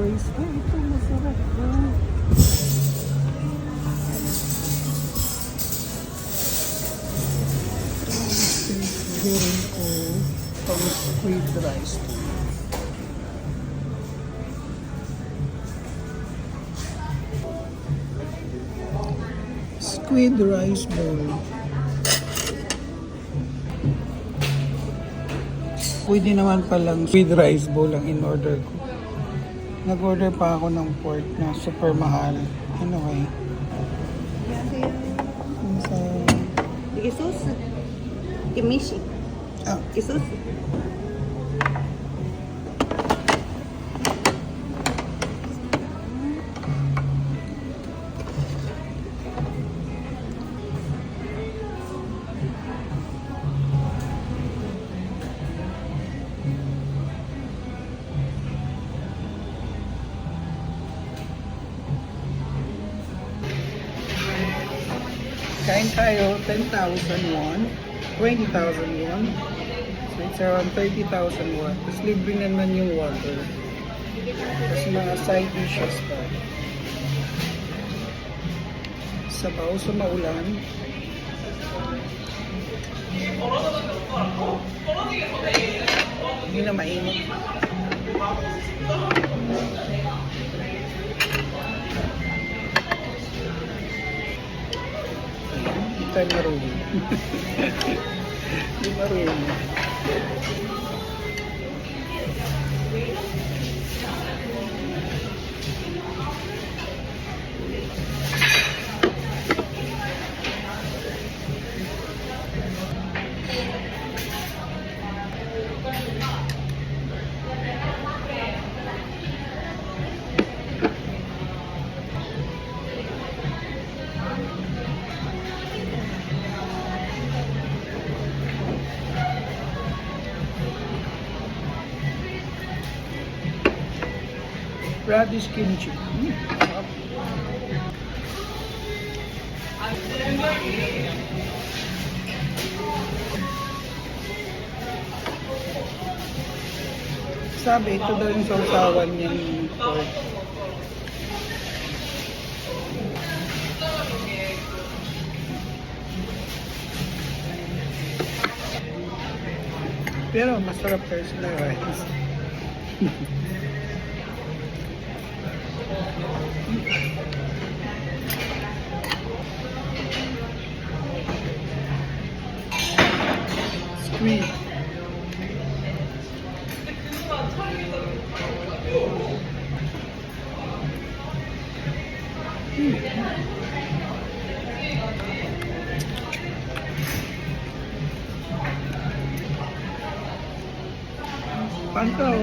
rice ba? Ito masarap ba? Hearing ko pang squid rice to. Squid rice bowl. Pwede naman palang squid rice bowl ang in-order ko. Nag-order pa ako ng pork na super mahal. Anyway. Sa... Isus. Imishi. Ah, Isus. kain tayo, 10,000 won, 20,000 won. So it's around 30,000 won. Tapos libre naman yung water. Tapos mga side dishes pa. Sabaw sa maulan. Hindi na mainit. Hindi tayo marunong. Hindi marunong. Radish kimchi. Sarap. Sabi, ito daw yung sausawan niyang pork. Pero masarap tayo sila rice. Sweet. Pantaw.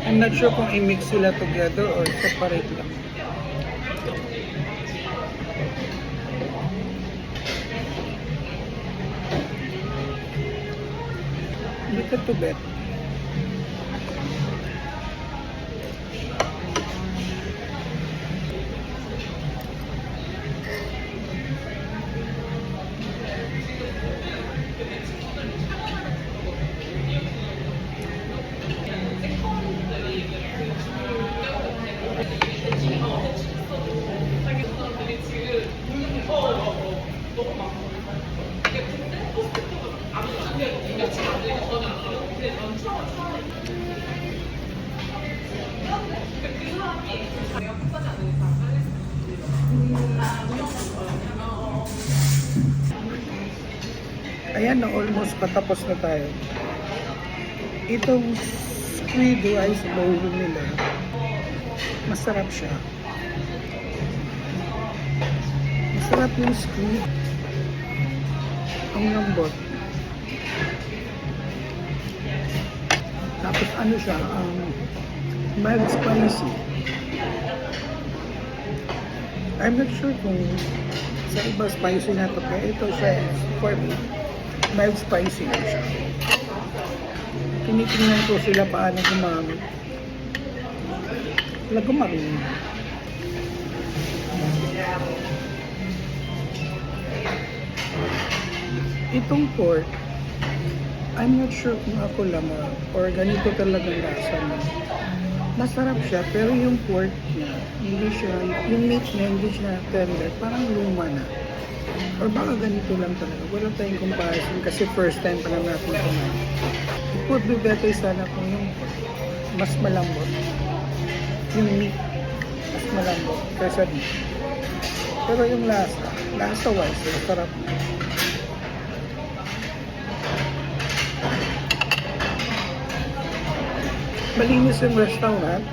I'm not sure kung i-mix sila together or separate lang. Hindi ka to bet. Ayan na, almost patapos na tayo. Itong squid rice bowl nila, masarap siya. Masarap yung squid. Ang lambot. Tapos ano siya, mild spicy. I'm not sure kung sa iba spicy na to, pero ito siya, for me, mild spicy lang siya. Tinitingnan ko sila paano gumamit. Sila gumarin. Itong pork, I'm not sure kung ako lang or ganito talagang lasa niya. Masarap siya, pero yung pork niya, hindi siya, yung meat niya, hindi siya tender, parang luma na. Or baka ganito lang talaga. Wala tayong comparison kasi first time pa lang natin kumain. It would be better sana kung yung pork, mas malambot. Yung meat, mas malambot kaysa beef. Pero yung lasa-wise, masarap. Malinis yung restaurant,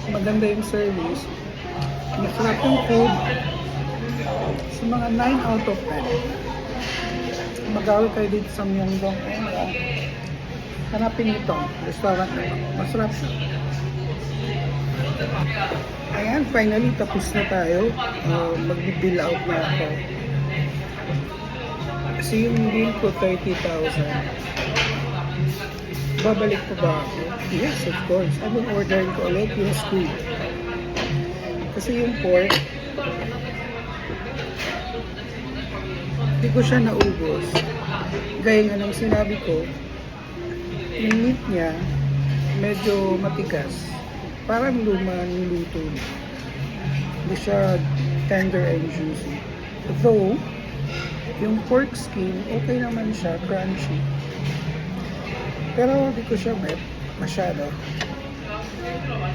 maganda yung service, masarap yung food, sa mga 9 out of 10. Mag-awal kayo dito sa Myeongdong, hanapin ito, restaurant na ito, masarap siya. Ayan, finally tapos na tayo, mag-bill out na ako. Kasi yung bill ko 30,000. Babalik ko ba ako? Yes, of course. Anong orderin ko ulit? Yung squid. Kasi yung pork, hindi ko siya naubos. Gaya nga ng sinabi ko, yung meat niya, medyo matigas. Parang luma ng luto niya. Hindi siya tender and juicy. Though, yung pork skin, okay naman siya, crunchy. Pero hindi ko siya masyado.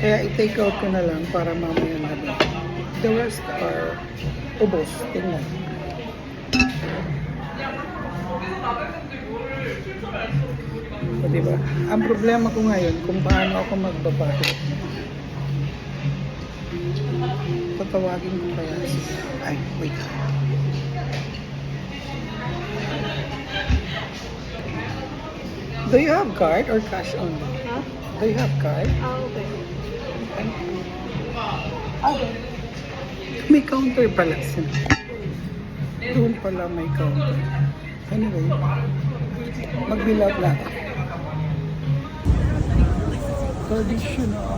Kaya i-take out ko na lang para mamaya natin. The rest are ubos. Tingnan. O, diba? Ang problema ko ngayon kung paano ako magbabayad. Tatawagin ko kaya siya. Ay, wait. Do you have card or cash only? Huh? Do you have card? Okay. Okay. May counter pala sila. Doon pala may counter. Anyway, mag-bill out lang. Traditional.